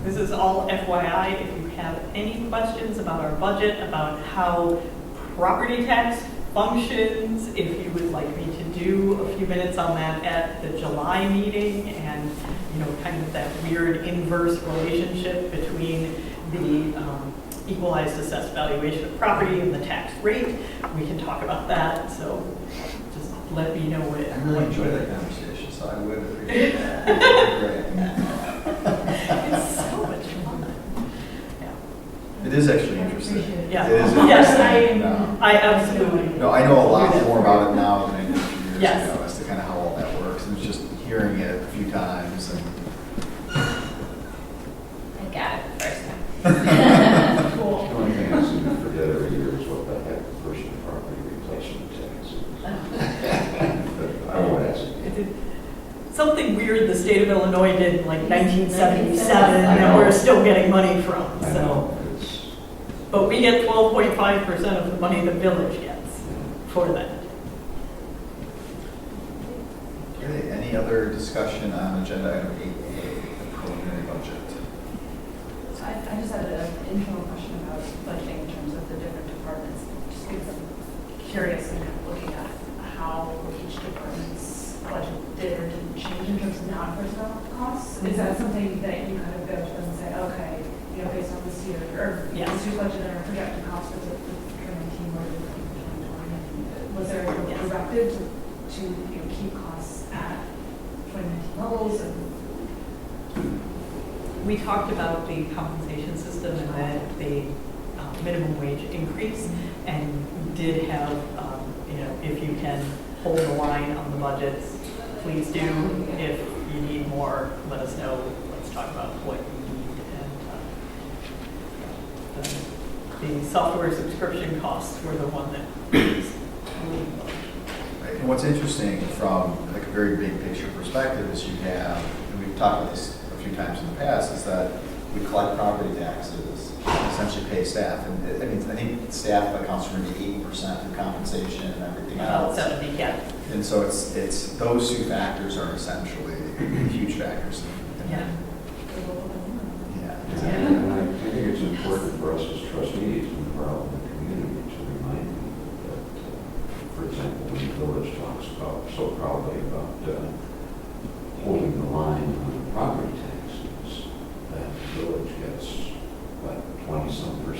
this is all FYI. If you have any questions about our budget, about how property tax functions, if you would like me to do a few minutes on that at the July meeting, and kind of that weird inverse relationship between the equalized assessed valuation of property and the tax rate, we can talk about that. So just let me know what. I really enjoy that conversation, so I would appreciate that. It's so much fun. Yeah. It is actually interesting. Yeah. It is Yes, interesting. I absolutely. No, I know a lot more about it now than I did a few years Yes. ago as to kind of how all that works. And it's just hearing it a few times. And I got it the first time. The only thing I seem to forget every year is what the heck personal property replacement tax is. But I won't ask you. Something weird the state of Illinois did in like 1977 that we're still getting money from. I So. know, But we get 12.5% of the money the village gets for that. okay, any other discussion on agenda item 8A, the preliminary budget? So I just had an internal question about budgeting in terms of the different departments. Just because I'm curious and kind of looking at how each department's budget did or didn't change in terms of non-personnel costs. Is that something that you kind of go to them and say, okay, based on this year, or Yes. this year's budget and our projected costs for the training team or the 2020, Was there a directive to keep costs at 2019 levels? We talked about the compensation system and the minimum wage increase, and did have, if you can hold the line on the budgets, please do. If you need more, let us know. Let's talk about what you need. And the software subscription costs were the one that was Right. And what's interesting from like a very big picture perspective is you have, and we've talked about this a few times in the past, is that we collect property taxes, essentially pay staff. And I think staff accounts for maybe 80% of compensation and everything else. 70, yeah. And so it's those two factors are essentially huge factors. Yeah. Yeah. And I think it's important for us as trustees and for all the community to remind people that, for example, when the village talks about, so proudly about holding the line on property taxes, that the village gets, what, 20-some%, or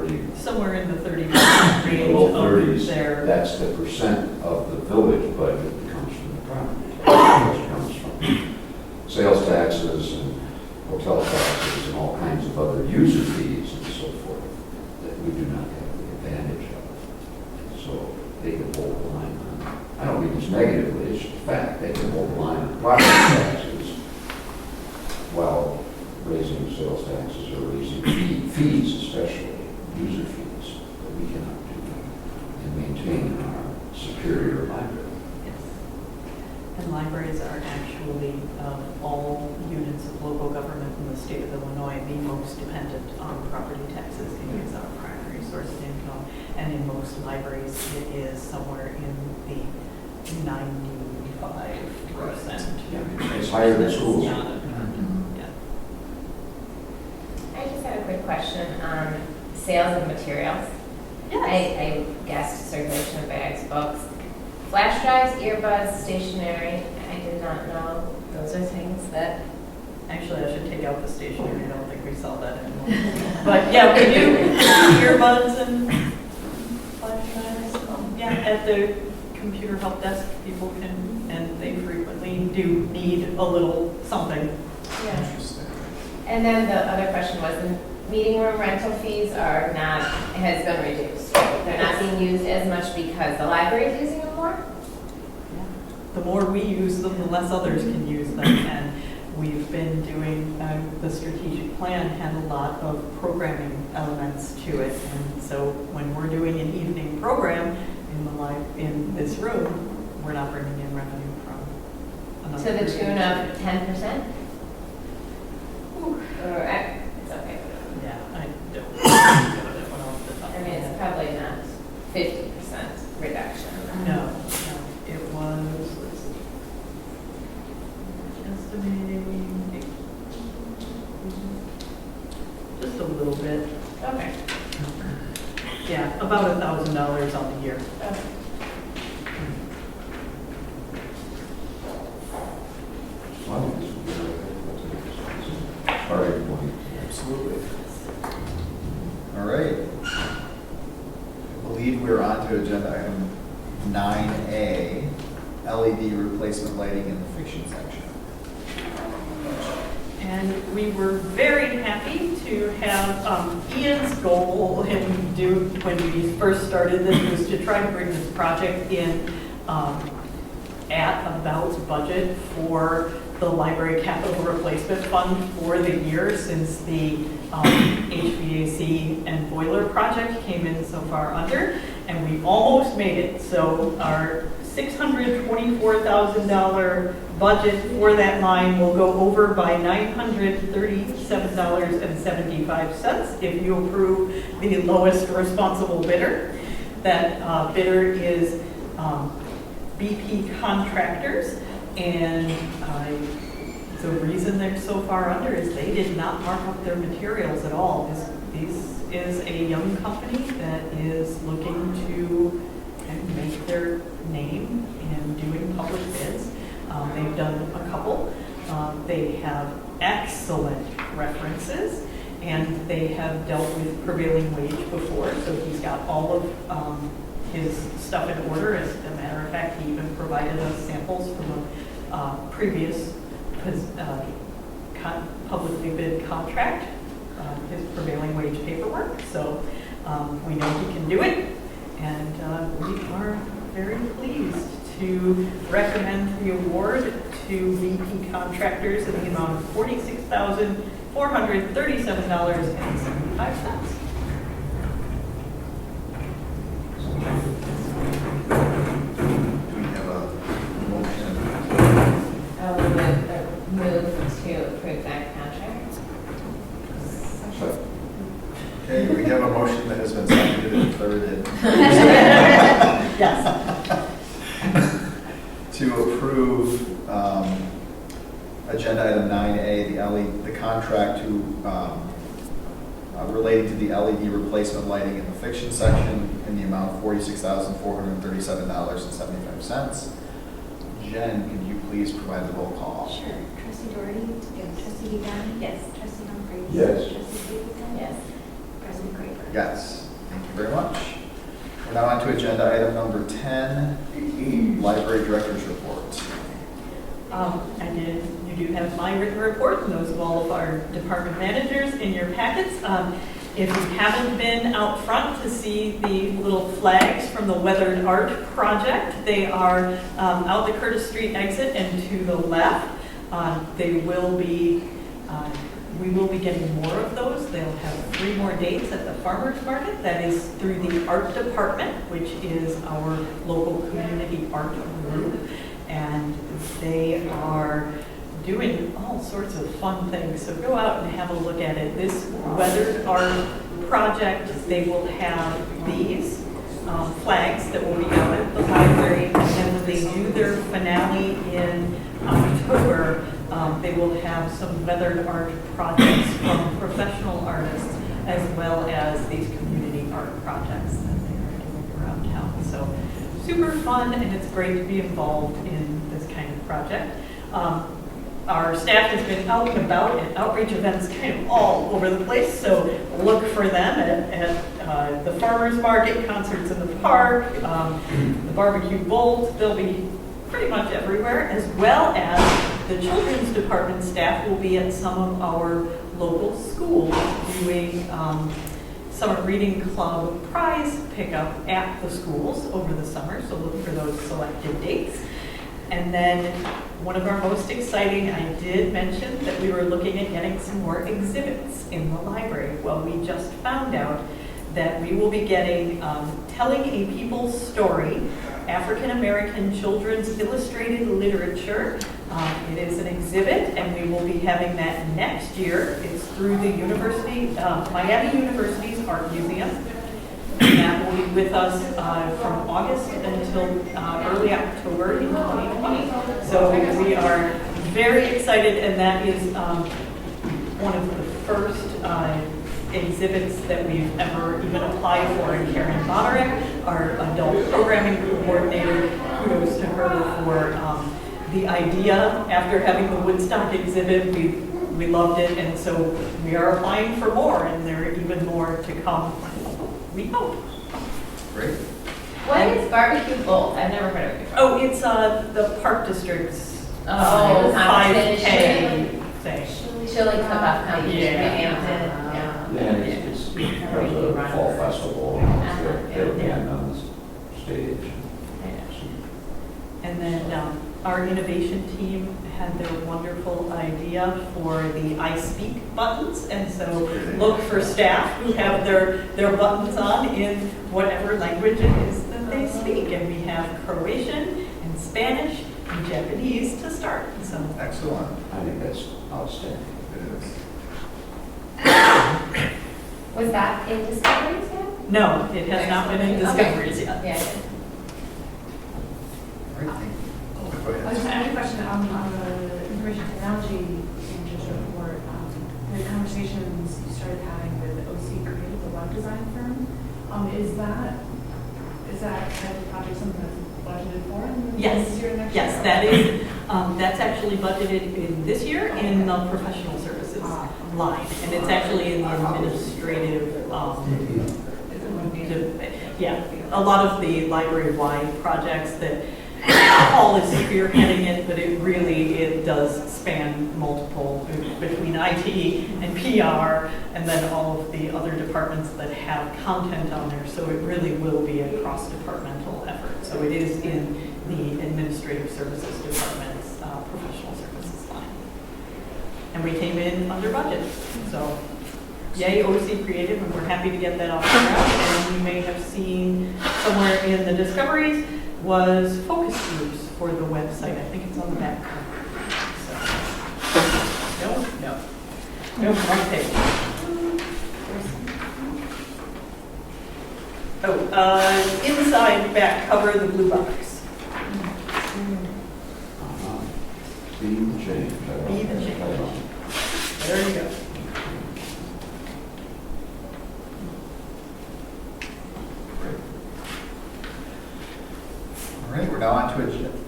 30? Somewhere in the 30% range Low of 30s, their. that's the percent of the village budget that comes from the property tax, which comes from sales taxes and hotel taxes and all kinds of other user fees and so forth that we do not have the advantage of. So they can hold the line on, I don't mean this negatively, it's just a fact, they can hold the line on property taxes while raising sales taxes or raising fees, especially user fees, that we cannot do and maintain our superior library. Yes. And libraries are actually, of all units of local government in the state of Illinois, the most dependent on property taxes. It is our primary source of income. And in most libraries, it is somewhere in the 95%. Yeah, it's higher than schools. Yeah. I just had a quick question on sales of materials. I guessed circulation of bags, books, flash drives, earbuds, stationery. I did not know those are things that. Actually, I should take out the stationery. I don't think we sell that anymore. But yeah, we do earbuds and flash drives. Yeah, at the computer help desk, people can, and they frequently do need a little something. Yeah. Interesting. And then the other question was, the meeting room rental fees are not, has been reduced. They're not being used as much because the library is using them more? The more we use them, the less others can use them. And we've been doing, the strategic plan had a lot of programming elements to it. And so when we're doing an evening program in this room, we're not bringing in revenue from another. To the person. tune of 10%? Or, it's okay. Yeah, I don't. I I mean, it's probably not 50% reduction. No, it was, let's see, estimating, just a little bit. Okay. Yeah, about $1,000 on the year. Okay. Starting point. Absolutely. All right. I believe we're on to agenda item 9A, LED replacement lighting in the fiction section. And we were very happy to have Ian's goal when we first started this was to try to bring this project in at about budget for the library capital replacement fund for the year, since the HVAC and boiler project came in so far under, and we almost made it. So our $624,000 budget for that line will go over by $937.75 if you approve the lowest responsible bidder. That bidder is BP Contractors, and the reason they're so far under is they did not mark up their materials at all. This is a young company that is looking to kind of make their name in doing public bids. They've done a couple. They have excellent references, and they have dealt with prevailing wage before, so he's got all of his stuff in order. As a matter of fact, he even provided us samples from a previous publicly bid contract, his prevailing wage paperwork. So we know he can do it, and we are very pleased to recommend the award to VP Contractors in the amount of $46,437.75. I would move to approve that contract. Okay, we have a motion that has been seconded and thirded. Yes. To approve agenda item 9A, the contract to relating to the LED replacement lighting in the fiction section in the amount of $46,437.75. Jen, can you please provide the roll call? Sure. Trustee Doherty? Yes. Trustee Giovanni? Yes. Trustee Humphries? Yes. Trustee Stapleton? Yes. President Graver? Yes, thank you very much. We're now on to agenda item number 10, Library Director's Report. You do have my written report and those of all of our department managers in your packets. If you haven't been out front to see the little flags from the Weathered Art Project, they are out the Curtis Street exit and to the left. We will be getting more of those. They'll have 3 more dates at the Farmers Market. That is through the Art Department, which is our local community art group. And they are doing all sorts of fun things. So go out and have a look at it. This Weathered Art Project, they will have these flags that will be out at the library. And then when they do their finale in October, they will have some weathered art projects from professional artists as well as these community art projects that they are doing around town. So super fun, and it's great to be involved in this kind of project. Our staff has been out and about at outreach events kind of all over the place, so look for them at the farmers market, concerts in the park, the barbecue bowls. They'll be pretty much everywhere, as well as the children's department staff will be at some of our local schools doing summer reading club prize pickup at the schools over the summer, so look for those selected dates. And then one of our most exciting, I did mention that we were looking at getting some more exhibits in the library. Well, we just found out that we will be getting Telling a People's Story, African American Children's Illustrated Literature. It is an exhibit, and we will be having that next year. It's through the Miami University's Art Museum. And that will be with us from August until early October in 2020. So we are very excited, and that is one of the first exhibits that we've ever even applied for. And Karen Bonarek, our adult programming coordinator, kudos to her for the idea. After having the Woodstock exhibit, we loved it, and so we are applying for more, and there are even more to come. We hope. Great. What is barbecue bolt? I've never heard of it before. Oh, it's the Park District's 5K thing. Chili cook-off competition. Yeah. Yeah, it's there's a fall festival, they're band on the stage. And then our innovation team had their wonderful idea for the I Speak buttons. And so look for staff who have their buttons on in whatever language it is that they speak. And we have Croatian and Spanish and Japanese to start. So Excellent. I think that's outstanding. It is. Was that in Discoveries yet? no, it has not been in Discoveries yet. Yeah. All right, thank you. Oh, go I ahead. just have a question on the information technology manager's report. The conversations you started having with OC Creative, the web design firm, is that kind of project something that's budgeted for in Yes. this year and next year? Yes, that is, that's actually budgeted in this year in the professional services line. And it's actually in the administrative, Yeah, a lot of the library-wide projects that Paul is spearheading it, but it does span multiple, between IT and PR, and then all of the other departments that have content on there. So it really will be a cross-departmental effort. So it is in the administrative services department's professional services line. And we came in under budget, so yay, OC Creative, and we're happy to get that off the ground. And you may have seen somewhere in the discoveries was focus groups for the website. I think it's on the back cover. No, wrong page. Oh, inside back cover, the blue box. Be the change. Be the change. There you go. All right, we're now on to,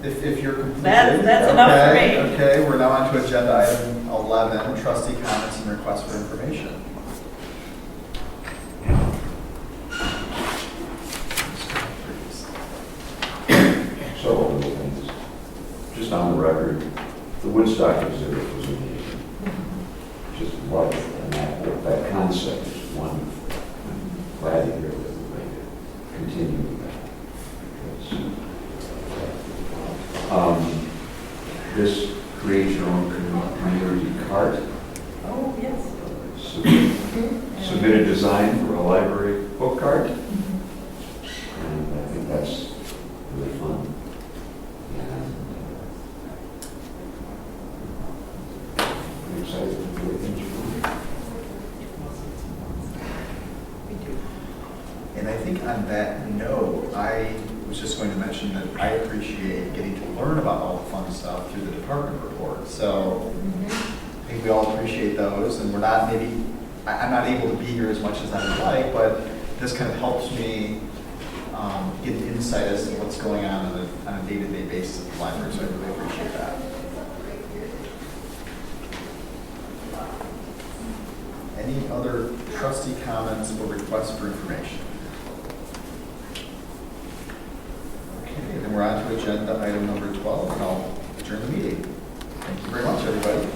if you're completed. That's enough for Okay, me. Okay, we're now on to agenda item 11, trustee comments and requests for information. Several little things. Just on the record, the Woodstock exhibit was amazing. Just love it, and that concept is wonderful. I'm glad to hear that we're going to continue with that. Because, this create your own community cart. Oh, yes. Submit a design for a library book cart. And I think that's really fun. And I'm excited to do what things are going. And I think on that note, I was just going to mention that I appreciate getting to learn about all the fun stuff through the department report. So I think we all appreciate those, and we're not maybe, I'm not able to be here as much as I would like, but this kind of helps me get an insight as to what's going on a day-to-day basis at the library, so I really appreciate that. Any other trustee comments or requests for information? Okay, then we're on to agenda item number 12, and I'll adjourn the meeting. Thank you very much, everybody.